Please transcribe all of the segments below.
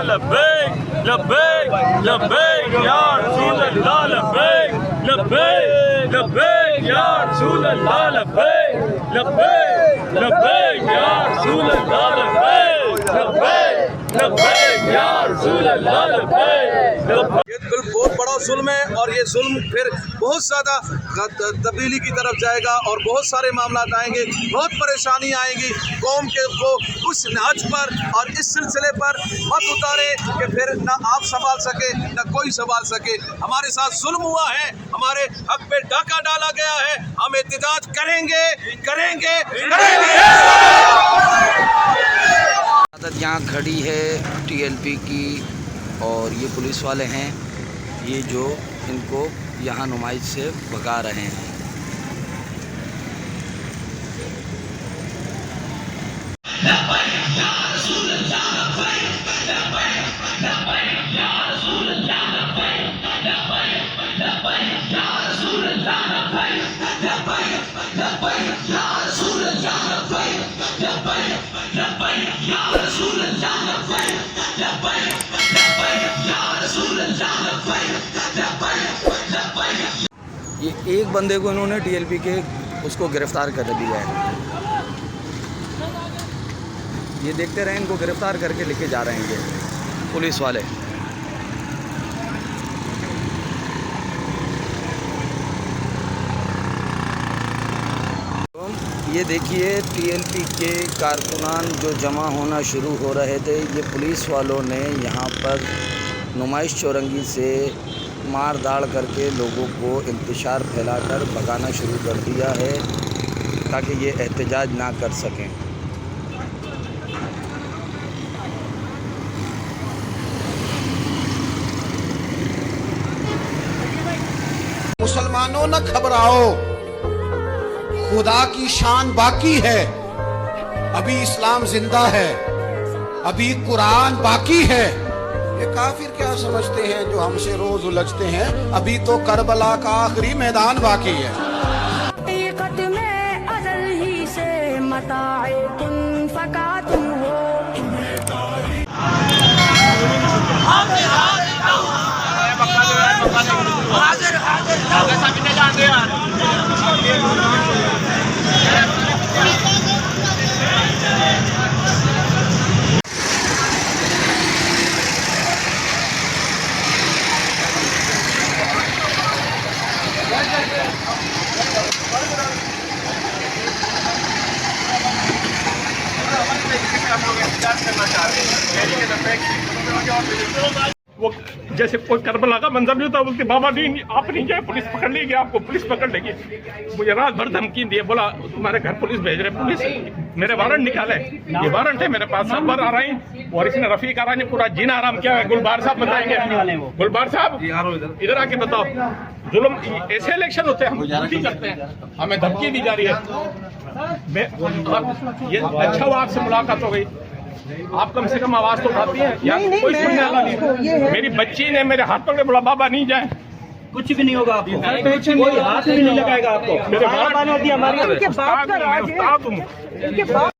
لبیک لبیک لبیک یا رسول اللہ لبیک لبیک لبیک یا رسول اللہ لبیک لبیک لبیک یا رسول اللہ لبیک لبیک لبیک یا رسول اللہ لبیک لبیک۔ یہ بہت بڑا ظلم ہے اور یہ ظلم پھر بہت زیادہ تبدیلی کی طرف جائے گا اور بہت سارے معاملات آئیں گے، بہت پریشانی آئیں گی قوم کے کو اس نہج پر اور اس سلسلے پر مت اتارے کہ پھر نہ آپ سنبھال سکے نہ کوئی سنبھال سکے۔ ہمارے ساتھ ظلم ہوا ہے، ہمارے حق پہ ڈاکہ ڈالا گیا ہے، ہم احتجاج کریں گے کریں گے کریں گے۔ یہاں کھڑی ہے ٹی ایل پی کی اور یہ پولیس والے ہیں یہ جو ان کو یہاں نمائش سے بھگا رہے ہیں۔ یہ ایک بندے کو انہوں نے ٹی ایل پی کے اس کو گرفتار کر دیا ہے، یہ دیکھتے رہے، ان کو گرفتار کر کے لے کے جا رہے ہیں یہ پولیس والے۔ یہ دیکھیے ٹی ایل پی کے کارکنان جو جمع ہونا شروع ہو رہے تھے، یہ پولیس والوں نے یہاں پر نمائش چورنگی سے مار داڑ کر کے لوگوں کو انتشار پھیلا کر بھگانا شروع کر دیا ہے تاکہ یہ احتجاج نہ کر سکیں۔ مسلمانوں نہ گھبراؤ، خدا کی شان باقی ہے، ابھی اسلام زندہ ہے، ابھی قرآن باقی ہے۔ یہ کافر کیا سمجھتے ہیں جو ہم سے روز الجھتے ہیں، ابھی تو کربلا کا آخری میدان باقی ہے۔ حقیقت میں ازل ہی سے متاع کن فکا تم ہو۔ وہ جیسے کوئی کربلا کا منظر نہیں ہوتا، بولتے بابا نہیں آپ نہیں جائے، پولیس پکڑ لے گی آپ کو، پولیس پکڑ لے گی۔ مجھے رات بھر دھمکی دی، بولا تمہارے گھر پولیس بھیج رہے، پولیس میرے وارنٹ نکالے، یہ وارنٹ ہے میرے پاس، سب بار آ رہے ہیں اور اس نے رفیق آرا نے پورا جینا آرام کیا ہے۔ گلبار صاحب بتائیں گے، گلبار صاحب ادھر آ کے بتاؤ، ظلم ایسے الیکشن ہوتے ہیں ہم ڈیوٹی کرتے ہیں، ہمیں دھمکی دی جا رہی ہے۔ یہ اچھا ہوا آپ سے ملاقات ہو گئی، आप कम से कम आवाज तो उठाती हैं। यहाँ कोई सुनने वाला नहीं। मेरी बच्ची ने मेरे हाथ पकड़े बोला बाबा नहीं जाए। कुछ भी नहीं होगा आपको, कोई हाथ भी नहीं लगाएगा आपको। मेरे मेहरबानी होती है हमारी। इनके बाप का राज है। इनके बाप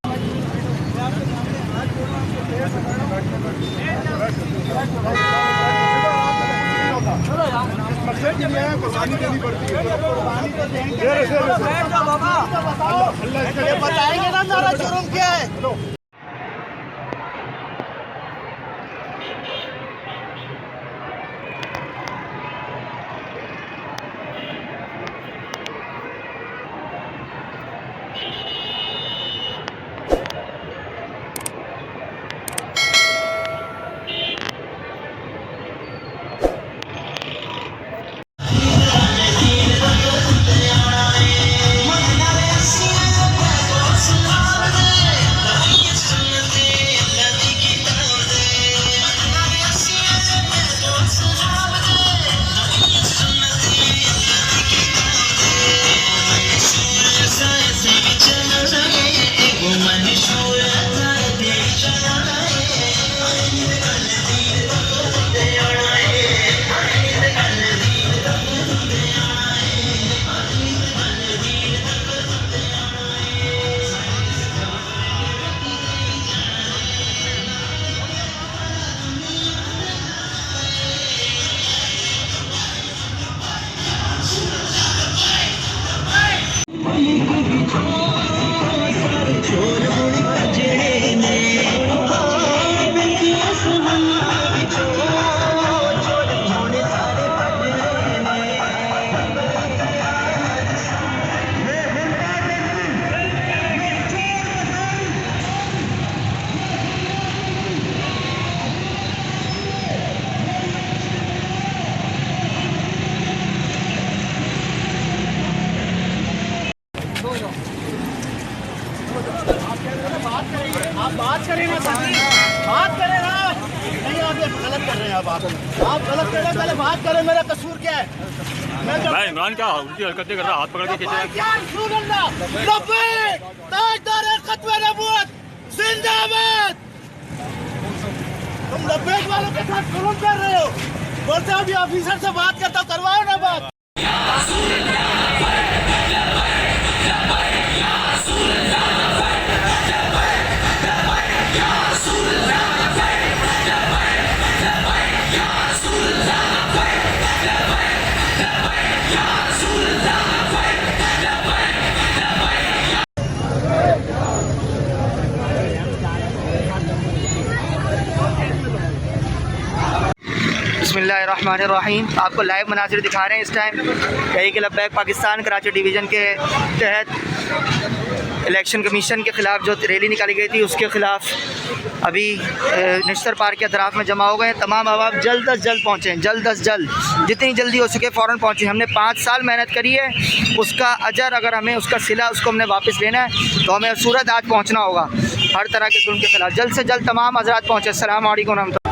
बताएंगे ना मेरा जुर्म क्या है। बात करें ना साथी, बात करें ना। नहीं आप ये गलत कर रहे हैं। आप गलत कर रहे हैं। पहले बात करें, मेरा कसूर क्या है? भाई इमरान क्या उल्टी हरकतें कर रहा है, हाथ पकड़ के खींच रहा है। क्या रसूल अल्लाह, लब्बैक, ताजदार खत्मे नबूवत, जिंदाबाद। तुम लब्बैक वालों के साथ जुल्म कर रहे हो। बोलते हो अभी ऑफिसर से बात करता हूँ, करवाओ ना बात। बिस्मिल्लाहिर्रहमानिर्रहीम। आपको लाइव मनाज़िर दिखा रहे हैं इस टाइम तहरीक लब्बैक पाकिस्तान कराची डिवीज़न के तहत इलेक्शन कमीशन के ख़िलाफ़ जो रैली निकाली गई थी उसके ख़िलाफ़ अभी निश्तर पार्क के अतराफ़ में जमा हो गए हैं। तमाम आवाम जल्द अज जल्द पहुँचें, जल्द अज जल्द जितनी जल्दी हो सके फ़ौरन पहुँचें। हमने 5 साल मेहनत करी है, उसका अजर अगर हमें उसका सिला उसको हमने वापस लेना है तो हमें सूरत आज पहुँचना होगा। हर तरह के जुल्म के ख़िलाफ़ जल्द से जल्द तमाम हज़रात पहुँचें। अस्सलामु अलैकुम रहमतुल्लाह।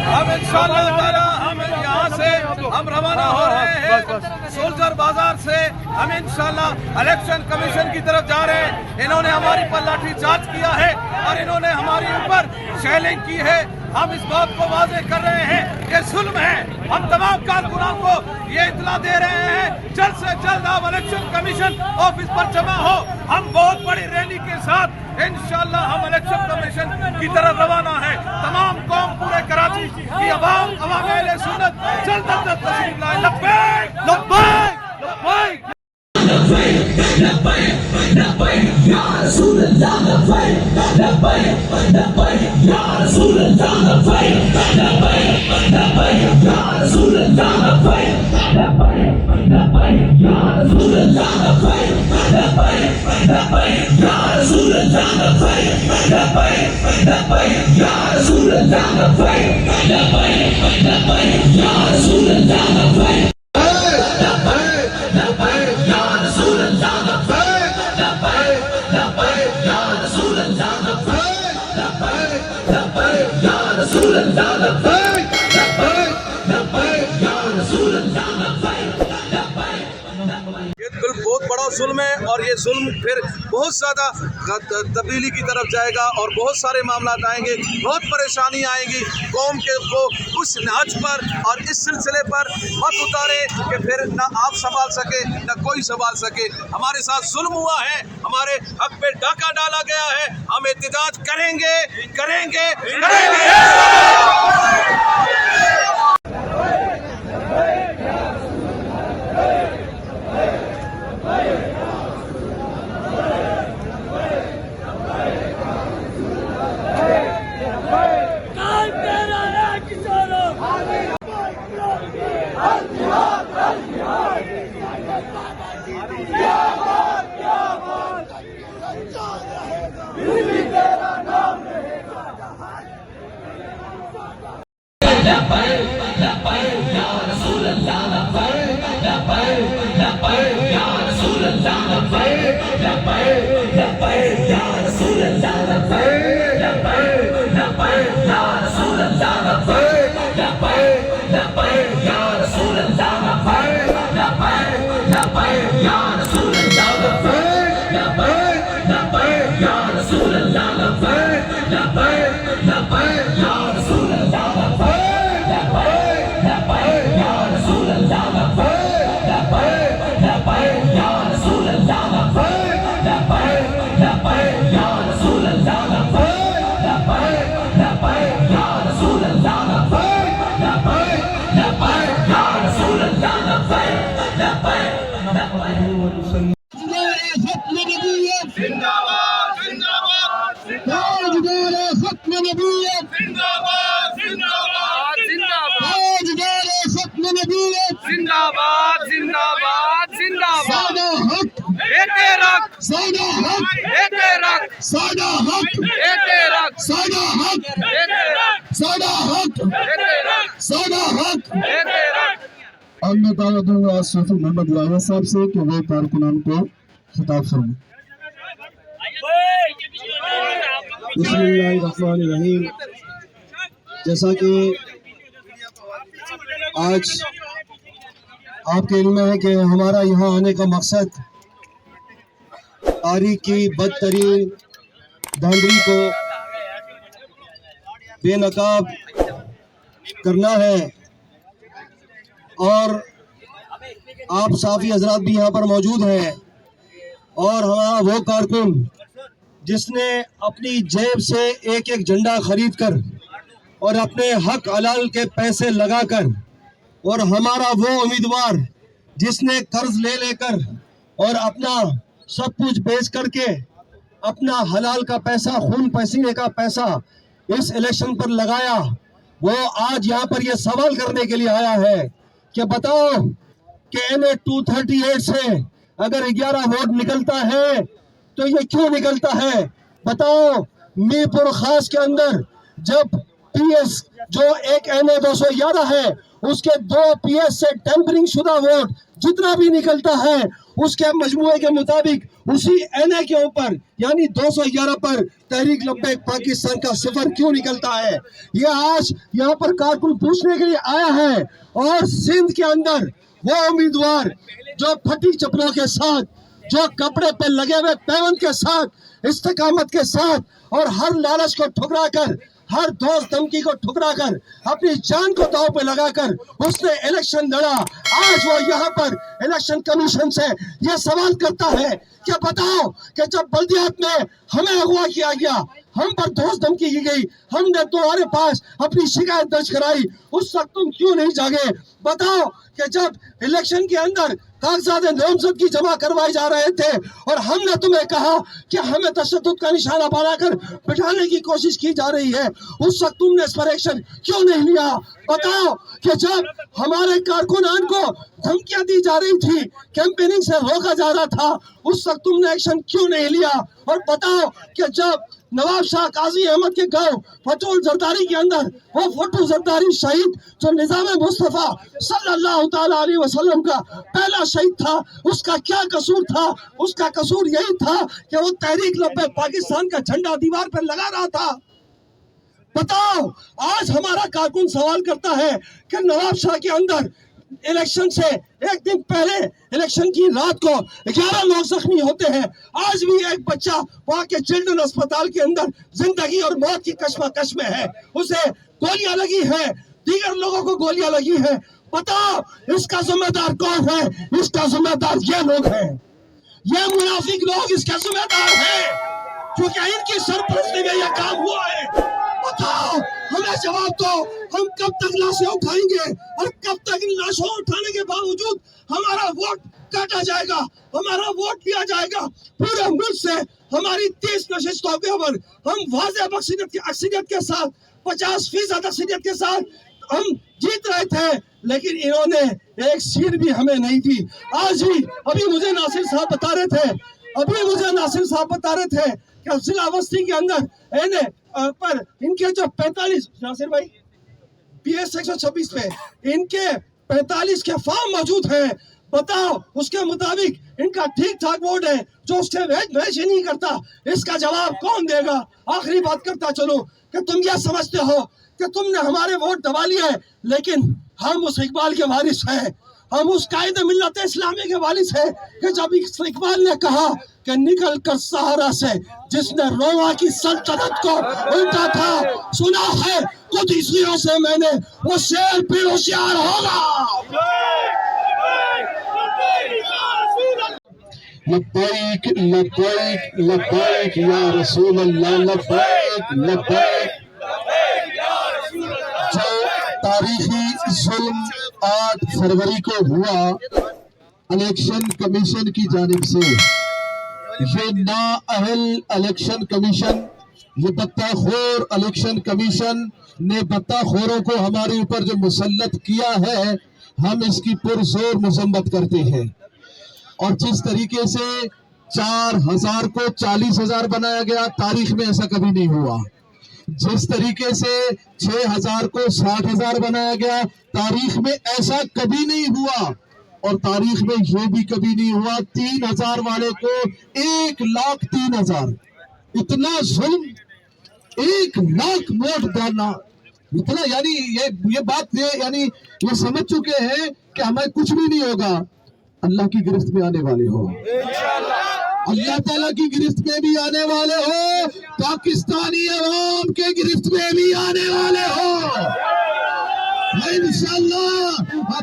हम इंशाअल्लाह ताला हम यहाँ से हम रवाना हो रहे हैं सोल्जर बाजार से। हम इंशाअल्लाह इलेक्शन कमीशन की तरफ जा रहे हैं। इन्होंने हमारी पर लाठी चार्ज किया है और इन्होंने हमारे ऊपर शेलिंग की है। हम इस बात को वाज़ेह कर रहे हैं कि जुल्म है। हम तमाम कारकुनां को ये इत्तला दे रहे हैं जल्द से जल्द आप इलेक्शन कमीशन ऑफिस पर जमा हो। हम बहुत बड़ी रैली के साथ इंशाअल्लाह हम इलेक्शन कमीशन की तरफ रवाना है। तमाम कौम पूरे कराची की अवाम अवाम सुन्नत जल्द अज जल्द तशरीफ लाए। लब्बैक लब्बैक लब्बैक। یہ بہت بڑا ظلم ہے اور یہ ظلم پھر بہت زیادہ تبدیلی کی طرف جائے گا اور بہت سارے معاملات آئیں گے, بہت پریشانی آئیں گی. قوم کو اس نہج پر اور اس سلسلے پر مت اتارے کہ پھر نہ آپ سنبھال سکے نہ کوئی سنبھال سکے. ہمارے ساتھ ظلم ہوا ہے, ہمارے حق پہ ڈاکہ ڈالا گیا ہے, ہم احتجاج کریں گے کریں گے کریں گے. اور میں دعوت دوں گا صوفی محمد لاوہ صاحب سے کہ وہ کارکنان کو خطاب فرمائیں. بسم اللہ الرحمن الرحیم. جیسا کہ آج آپ کے علم میں ہے کہ ہمارا یہاں آنے کا مقصد تاریخ کی بدترین دھاندلی کو بے نقاب کرنا ہے, اور آپ صحافی حضرات بھی یہاں پر موجود ہیں, اور ہمارا وہ کارکن جس نے اپنی جیب سے ایک ایک جھنڈا خرید کر اور اپنے حق حلال کے پیسے لگا کر, اور ہمارا وہ امیدوار جس نے قرض لے لے کر اور اپنا سب کچھ بیچ کر کے اپنا حلال کا پیسہ, خون پسینے کا پیسہ اس الیکشن پر لگایا, وہ آج یہاں پر یہ سوال کرنے کے لیے آیا ہے کہ بتاؤ کہ MA 238 سے اگر 11 ووٹ نکلتا ہے تو یہ کیوں نکلتا ہے؟ بتاؤ میر پور خاص کے اندر جب PS جو ایک MA 211 ہے اس کے 2 PS سے ٹیمپرنگ شدہ ووٹ جتنا بھی نکلتا ہے اس کے مجموعے کے مطابق اسی NA کے اوپر یعنی 211 پر تحریک لبیک پاکستان کا 0 کیوں نکلتا ہے؟ یہ آج یہاں پر کارکن پوچھنے کے لیے آیا ہے. اور سندھ کے اندر وہ امیدوار جو پھٹی چپلوں کے ساتھ, جو کپڑے پہ لگے ہوئے پیوند کے ساتھ, استقامت کے ساتھ اور ہر لالچ کو ٹھکرا کر, ہر دوست دھمکی کو ٹھکرا کر, اپنی جان کو داؤ پہ لگا کر اس نے الیکشن لڑا, آج وہ یہاں پر الیکشن کمیشن سے یہ سوال کرتا ہے کہ بتاؤ کہ جب بلدیات میں ہمیں اغوا کیا گیا, ہم پر دوست دھمکی کی گئی, ہم نے تمہارے پاس اپنی شکایت درج کرائی, اس وقت تم کیوں نہیں جاگے؟ بتاؤ کہ جب الیکشن کے اندر کاغذات نامزدگی جمع کروائے جا رہے تھے اور ہم نے تمہیں کہا کہ ہمیں تشدد کا نشانہ بنا کر بٹھانے کی کوشش کی جا رہی ہے, اس وقت تم نے اس پر ایکشن کیوں نہیں لیا؟ بتاؤ کہ جب ہمارے کارکنان کو دھمکیاں دی جا رہی تھی, کیمپیننگ سے روکا جا رہا تھا, اس وقت تم نے ایکشن کیوں نہیں لیا؟ اور بتاؤ کہ جب نواب شاہ قاضی احمد کے گاؤں فٹول زرداری کے اندر وہ فٹول زرداری شہید جو نظام مصطفیٰ صلی اللہ تعالیٰ علیہ وسلم کا پہلا شہید تھا, اس کا کیا قصور تھا؟ اس کا قصور یہی تھا کہ وہ تحریک لبیک پاکستان کا جھنڈا دیوار پر لگا رہا تھا. बताओ, आज हमारा कारकुन सवाल करता है कि नवाब शाह के अंदर इलेक्शन से एक दिन पहले इलेक्शन की रात को 11 लोग जख्मी होते हैं। आज भी एक बच्चा वहाँ के चिल्ड्रन अस्पताल के अंदर जिंदगी और मौत की कश्मकश में है, उसे गोलियां लगी है, दीगर लोगों को गोलियां लगी है। बताओ, इसका जिम्मेदार कौन है? इसका जिम्मेदार ये लोग हैं, ये मुनाफिक लोग इसका जिम्मेदार है, क्योंकि इनकी सरपरस्ती में यह काम हुआ है। बताओ, हमें जवाब दो, हम कब तक लाशें उठाएंगे और कब तक इन लाशों उठाने के बावजूद हमारा वोट काटा जाएगा, हमारा वोट लिया जाएगा। पूरे मुल्क से हमारी 30 नशिस्तों के ऊपर हम वाज़ेह अक्सरियत के साथ 50% अक्सरियत के साथ हम जीत रहे थे, लेकिन इन्होंने एक सीट भी हमें नहीं दी। आज भी अभी मुझे नासिर साहब बता रहे थे कि जिला बस्ती के अंदर पर इनके जो 45 नासिर भाई PS 126 पे इनके 45 के फॉर्म मौजूद हैं। बताओ, उसके मुताबिक इनका ठीक ठाक वोट है, जो उससे वैच ही नहीं करता, इसका जवाब कौन देगा? आखिरी बात करता चलो कि तुम यह समझते हो कि तुमने हमारे वोट दबा लिए हैं, लेकिन हम उस इकबाल के वारिस हैं, हम उस कायदे मिल्लत इस्लामी के वारिस हैं कि जब इकबाल ने कहा कि निकल कर सहारा से जिसने रोमा की सल्तनत को उल्टा था, सुना है कुदीसियों से मैंने वो शेर फिर होशियार होगा। लब्बैक लब्बैक लब्बैक या रसूल अल्लाह, लब्बैक लब्बैक। जो तारीखी जुल्म 8 फरवरी को हुआ इलेक्शन कमीशन की जानिब से, ये नाअहल इलेक्शन कमीशन, ये बत्ताखोर इलेक्शन कमीशन ने बत्ताखोरों को हमारे ऊपर जो मुसल्लत किया है, हम इसकी पुरजोर मजम्मत करते हैं। और जिस तरीके से 4000 को 40,000 बनाया गया, तारीख में ऐसा कभी नहीं हुआ। जिस तरीके से 6000 को 60,000 बनाया गया, तारीख में ऐसा कभी नहीं हुआ। और तारीख में ये भी कभी नहीं हुआ 3000 वाले को 1,03,000। इतना जुल्म, 1,00,000 वोट डालना, इतना, यानी ये बात यानी ये समझ चुके हैं कि हमें कुछ भी नहीं होगा। अल्लाह की गिरफ्त में आने वाले हो, अल्लाह ताला की गिरफ्त में भी आने वाले हो, पाकिस्तानी अवाम के गिरफ्त में भी आने वाले हो इंशाअल्लाह।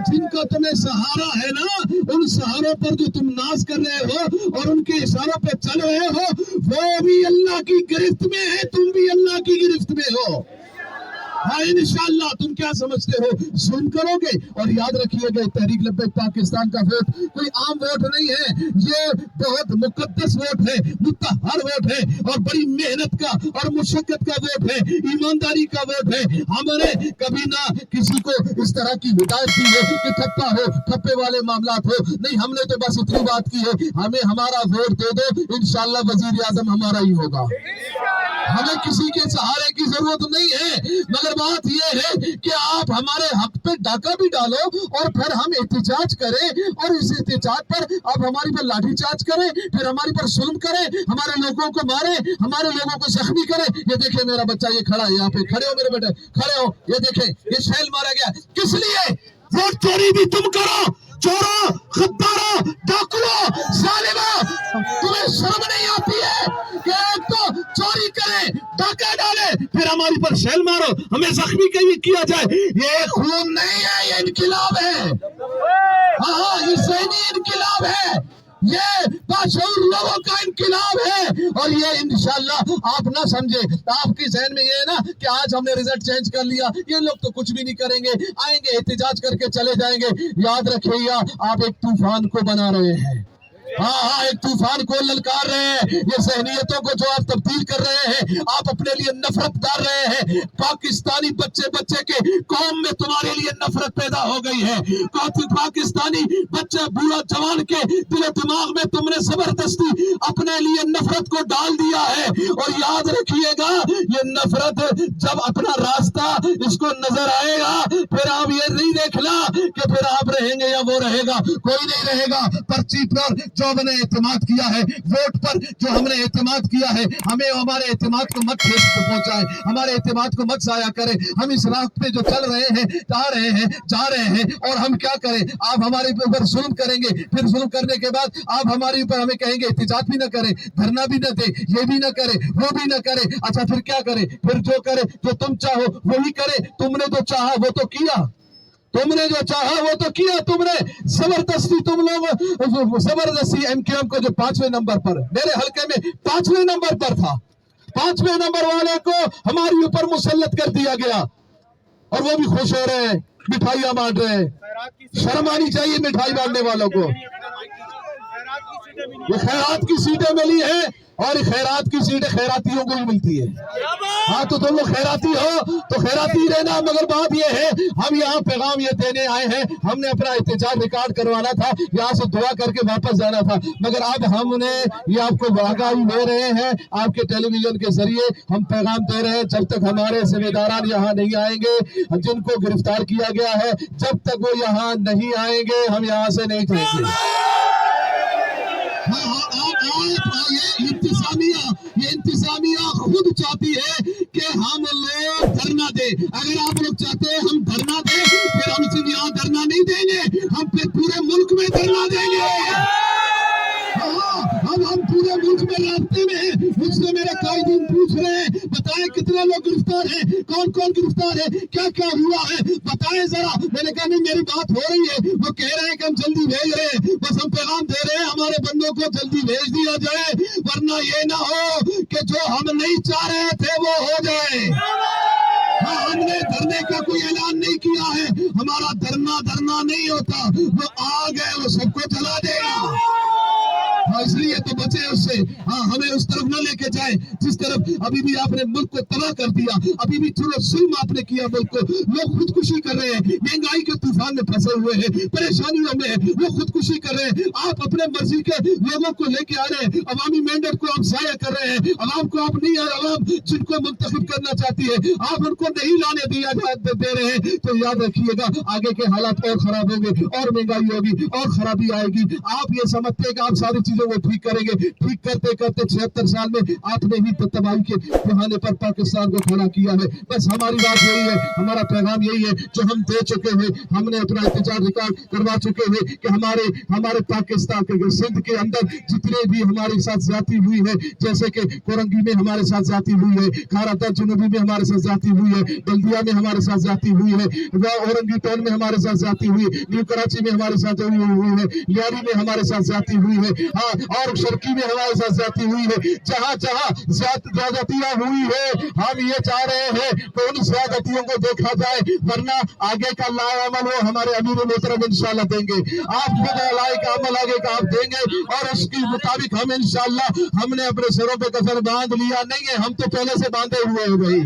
जिनका तुम्हें सहारा है ना, उन सहारों पर जो तुम नाज कर रहे हो और उनके इशारों पे चल रहे हो, वो भी अल्लाह की गिरफ्त में है, तुम भी अल्लाह की गिरफ्त में हो। हाँ इंशाअल्लाह। तुम क्या समझते हो, सुन करोगे? और याद रखिएगा, तहरीक लब्बैक पाकिस्तान का वोट कोई आम वोट नहीं है, ये बहुत मुकद्दस वोट है, मुत्तहर वोट है, और बड़ी मेहनत का और मुशक्कत का वोट है, ईमानदारी का वोट है। हमने कभी ना किसी को इस तरह की हिदायत की है कि ठप्पा हो, ठप्पे वाले मामलात हो, नहीं। हमने तो बस इतनी बात की है, हमें हमारा वोट दे दो, इंशाअल्लाह वजीर आजम हमारा ही होगा। हमें किसी के सहारे की जरूरत नहीं है, मगर बात यह है कि आप हमारे हक पे डाका भी डालो और फिर हम एहतिजाज करें, और इस एहतिजाज पर आप हमारी पर लाठीचार्ज करें, फिर हमारी पर जुल्म करें, हमारे लोगों को मारे, हमारे लोगों को जख्मी करें। ये देखें मेरा बच्चा, ये खड़ा है यहाँ पे, खड़े हो मेरे बेटे, खड़े हो। ये देखें, ये शैल मारा गया, किस लिए? वोट चोरी भी तुम करो, चोरों, गद्दारों, डाकुओं, जालिमों, तुम्हें शर्म नहीं आती है कि एक तो चोरी करे, डाका डाले, फिर हमारी पर शैल मारो, हमें जख्मी किया जाए। ये खून नहीं है, ये इनकिलाब है। हाँ, ये सैनी इनकिलाब है, ये बाशऊर लोगों का इनकिलाब है। और ये इंशाअल्लाह आप ना समझे, आपकी जहन में ये है ना कि आज हमने रिजल्ट चेंज कर लिया, ये लोग तो कुछ भी नहीं करेंगे, आएंगे एहतिजाज करके चले जाएंगे। याद रखिएगा, आप एक तूफान को बना रहे हैं। हाँ, एक तूफान को ललकार रहे हैं। ये सहनियतों को जो आप तब्दील कर रहे हैं, आप अपने लिए नफरत डाल रहे हैं। पाकिस्तानी बच्चे के कौम में तुम्हारे लिए नफरत पैदा हो गई है। पाकिस्तानी बच्चे, बूढ़ा जवान के दिल दिमाग में तुमने जबरदस्ती अपने लिए नफरत को डाल दिया है। और याद रखिएगा, ये नफरत जब अपना रास्ता इसको नजर आएगा, फिर आप ये नहीं देखना कि फिर आप रहेंगे या वो रहेगा, कोई नहीं रहेगा। पर्ची पर जो हमने एतमाद किया है, वोट पर जो हमने एतमाद किया है, हमें हमारे एतमाद को मत ठेस पहुंचाए, हमारे एतमाद को मत जाया करें। हम इस राह पे जो चल रहे हैं, जा रहे हैं और हम क्या करें? आप हमारे ऊपर जुल्म करेंगे, फिर जुल्म करने के बाद आप हमारे ऊपर हमें कहेंगे एहतिजाज भी न करें, धरना भी न दे, ये भी न करे, वो भी न करे। अच्छा फिर क्या करे? फिर जो करे, जो तुम चाहो वही करे। तुमने जो चाहा वो तो किया, तुमने जो चाहा वो तो किया। तुमने जबरदस्ती, तुम लोग जबरदस्ती एमकेएम को जो 5वें नंबर पर, मेरे हल्के में 5वें नंबर पर था, 5वें नंबर वाले को हमारे ऊपर मुसल्लत कर दिया गया और वो भी खुश हो रहे हैं, मिठाइयां बांट रहे हैं। शर्म आनी चाहिए मिठाई बांटने वालों को। ये खैरात की सीटें मिली है और खैरात की सीटें खैरातियों को ही मिलती है। हाँ तो तुम लोग खैराती हो तो खैराती रहना, मगर बात ये है हम यहाँ पैगाम ये देने आए हैं, हमने अपना एहतजाज रिकॉर्ड करवाना था, यहाँ से दुआ करके वापस जाना था, मगर अब हमने ये आपको आगाही दे रहे हैं, आपके टेलीविजन के जरिए हम पैगाम दे रहे हैं, जब तक हमारे जिम्मेदारान यहाँ नहीं आएंगे, जिनको गिरफ्तार किया गया है, जब तक वो यहाँ नहीं आएंगे हम यहाँ से नहीं जाएंगे। ये इंतजामिया खुद चाहती है कि हम लोग धरना दे। अगर आप लोग चाहते हैं हम धरना दे, फिर हम सिर्फ यहाँ धरना नहीं देंगे, हम फिर पूरे मुल्क में धरना देंगे। हम पूरे मुल्क में रास्ते में हैं। मुझसे मेरे कायदीन पूछ रहे हैं, बताएं कितने लोग गिरफ्तार हैं, कौन कौन गिरफ्तार है, क्या क्या हुआ है, बताएं जरा। मैंने कहा नहीं मेरी बात हो रही है, वो कह रहे हैं कि हम जल्दी भेज रहे हैं, बस हम पैगाम दे रहे हैं हमारे बंदों को जल्दी भेज दिया जाए, वरना ये ना हो कि जो हम नहीं चाह रहे थे वो हो जाए। हाँ, हमने धरने का कोई ऐलान नहीं किया है, हमारा धरना नहीं होता, वो आ गए वो सबको जला देगा। हाँ, इसलिए तो बचे उससे। हाँ, हमें उस तरफ न लेके जाए जिस तरफ अभी भी आपने मुल्क को तबाह कर दिया, अभी भी थोड़ा जुल्म आपने किया मुल्क को। लोग खुदकुशी कर रहे हैं, महंगाई के तूफान में फंसे हुए हैं, परेशानियों में हैं, वो खुदकुशी कर रहे हैं। आप अपने मर्जी के लोगों को लेके आ रहे हैं, अवामी मैंडेट को आप जाया कर रहे हैं, अवाम को आप नहीं, अवाम जिनको मुंतखब करना चाहती है आप उनको नहीं लाने दे रहे हैं। तो याद रखिएगा आगे के हालात और खराब होंगे, और महंगाई होगी, और खराबी आएगी। आप ये समझते हैं कि आप सारी चीजों को ठीक करेंगे, ठीक करते करते 76 साल में आपने ही तबाही के बहाने पर पाकिस्तान को खड़ा किया है। बस हमारी बात यही है, हमारा पैगाम यही है जो हम दे चुके हैं। हमने अपना एहतजाज रिकॉर्ड करवा चुके हैं कि हमारे पाकिस्तान के सिंध के अंदर जितने भी हमारे साथ ज्यादती हुई है, जैसे कि कोरंगी में हमारे साथ ज्यादती हुई है, खाराता जनूबी में हमारे साथ ज्यादती हुई है, बल्दिया में हमारे साथ ज्यादती हुई है, औरंगी टाउन में हमारे साथ ज्यादती हुई है, न्यू कराची में हमारे साथ हुई है, लियारी में हमारे साथ ज्यादती हुई है, हाँ, और शर्की में हमारे साथ ज्यादती हुई है। जहाँ जहाँ ज्यादतियां हुई है हम ये चाह रहे हैं कि उन ज्यादतियों को देखा जाए, वरना आगे का लाएअमल वो हमारे अमीर मोहतरम इंशाल्लाह देंगे। आप खुद लायक अमल आगे का आप देंगे और उसके मुताबिक हम इंशाल्लाह, हमने अपने सरों पे कफन बांध लिया नहीं है, हम तो पहले से बांधे हुए हैं भाई,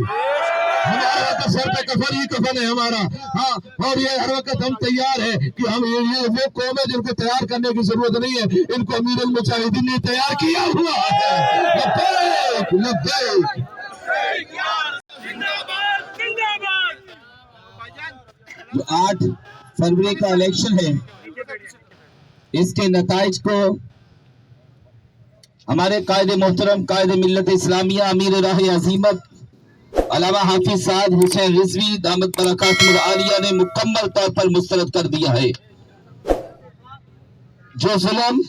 हमारा तो सर पे कफन ही कफन है हमारा। हाँ, और ये हर वक्त हम तैयार है कि हम ये वो कौम है जिनको तैयार करने की जरूरत नहीं है, इनको अमीर मुजाहिदीन ने तैयार किया हुआ है। लब्बैक लब्बैक। जो 8 फरवरी का इलेक्शन है, इसके नताइज को हमारे कायदे मोहतरम कायदे मिल्लत इस्लामिया अमीर राह अजीमत अलावा हाफिज साद हुसैन रिजवी दामत बरकातुहुल आलिया ने मुकम्मल तौर पर मुस्तरद कर दिया है। जो जुल्म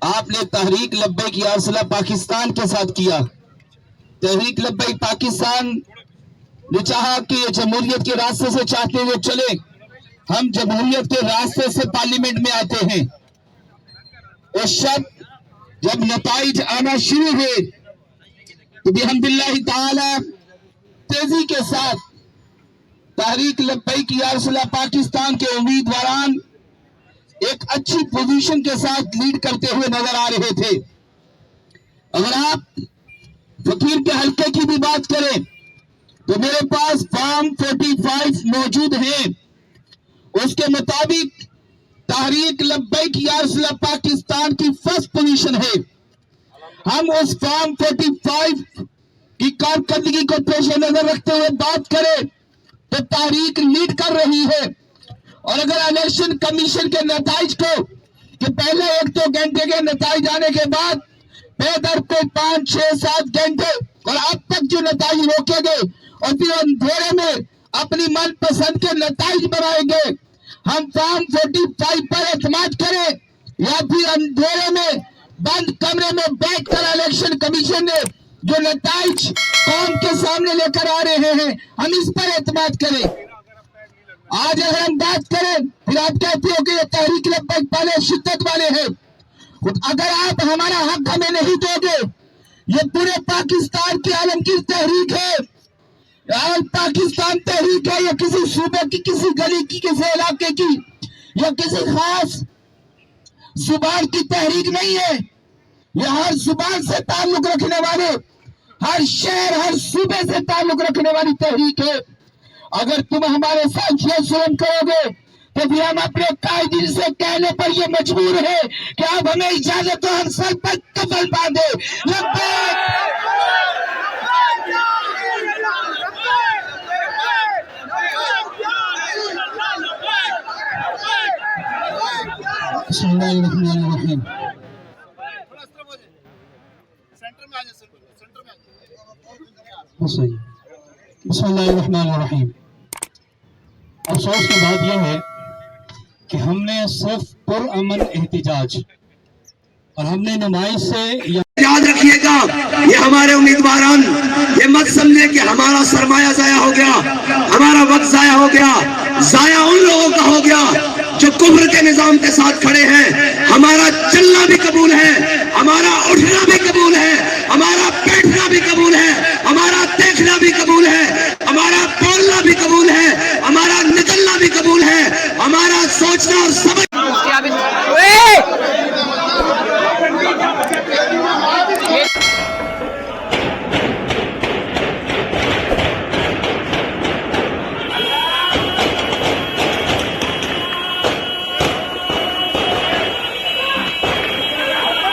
आपने तहरीक लब्बैक या असला पाकिस्तान के साथ किया, तहरीक लब्बैक पाकिस्तान ने चाहा कि ये जमहूरियत के रास्ते से चाहते हुए चले, हम जमहूरियत के रास्ते से पार्लियामेंट में आते हैं। उस शब्द जब नताइज आना शुरू हुए तो बिहम्दिल्लाहि ताला तेजी के साथ तहरीक लब्बैक या असला पाकिस्तान के उम्मीदवारान एक अच्छी पोजीशन के साथ लीड करते हुए नजर आ रहे थे। अगर आप फकीर के हल्के की भी बात करें तो मेरे पास फॉर्म 45 मौजूद है, उसके मुताबिक तहरीक लब्बैक या असला पाकिस्तान की फर्स्ट पोजीशन है। हम उस फॉर्म 45 की कारकर्दगी को पेश नजर रखते हुए बात करें तो तहरीक लीड कर रही है। और अगर इलेक्शन कमीशन के नताइज को کہ پہلے 1-2 گھنٹے کے نتائج آنے کے بعد بہتر کو 5-6-7 گھنٹے اور اب تک جو نتائج روکے گئے اور پھر اندھیرے میں اپنی من پسند کے نتائج بنائیں گے. ہم فارم 45 پر اعتماد کریں یا پھر اندھیرے میں بند کمرے میں بیٹھ کر الیکشن کمیشن نے جو نتائج قوم کے سامنے لے کر آ رہے ہیں ہم اس پر اعتماد کریں. آج اگر ہم بات کریں پھر آپ کہتے ہو کہ یہ تحریک لبیک والے شدت والے ہیں. اگر آپ ہمارا حق ہمیں نہیں دو گے، یہ پورے پاکستان کی عالمگیر تحریک ہے، آل پاکستان تحریک ہے، یا کسی صوبے کی، کسی گلی کی، کسی علاقے کی یا کسی خاص زبان کی تحریک نہیں ہے. یہ ہر زبان سے تعلق رکھنے والے، ہر شہر، ہر صوبے سے تعلق رکھنے والی تحریک ہے. اگر تم ہمارے ساتھ یہ ظلم کرو گے تو پھر ہم اپنے قائدین سے کہنے پر یہ مجبور ہے کہ آپ ہمیں اجازت دو ہم سر پر کفن باندھے. بسم اللہ الرحمن الرحیم. بسم اللہ الرحمن الرحیم. افسوس کی بات یہ ہے کہ ہم نے صرف پرامن احتجاج اور ہم نے نمائش سے یاد رکھیے گا یہ ہمارے امیدواران یہ مت سمجھے کہ ہمارا سرمایہ ضائع ہو گیا، ہمارا وقت ضائع ہو گیا. ضائع ان لوگوں کا ہو گیا جو کفر کے نظام کے ساتھ کھڑے ہیں. ہمارا چلنا بھی قبول ہے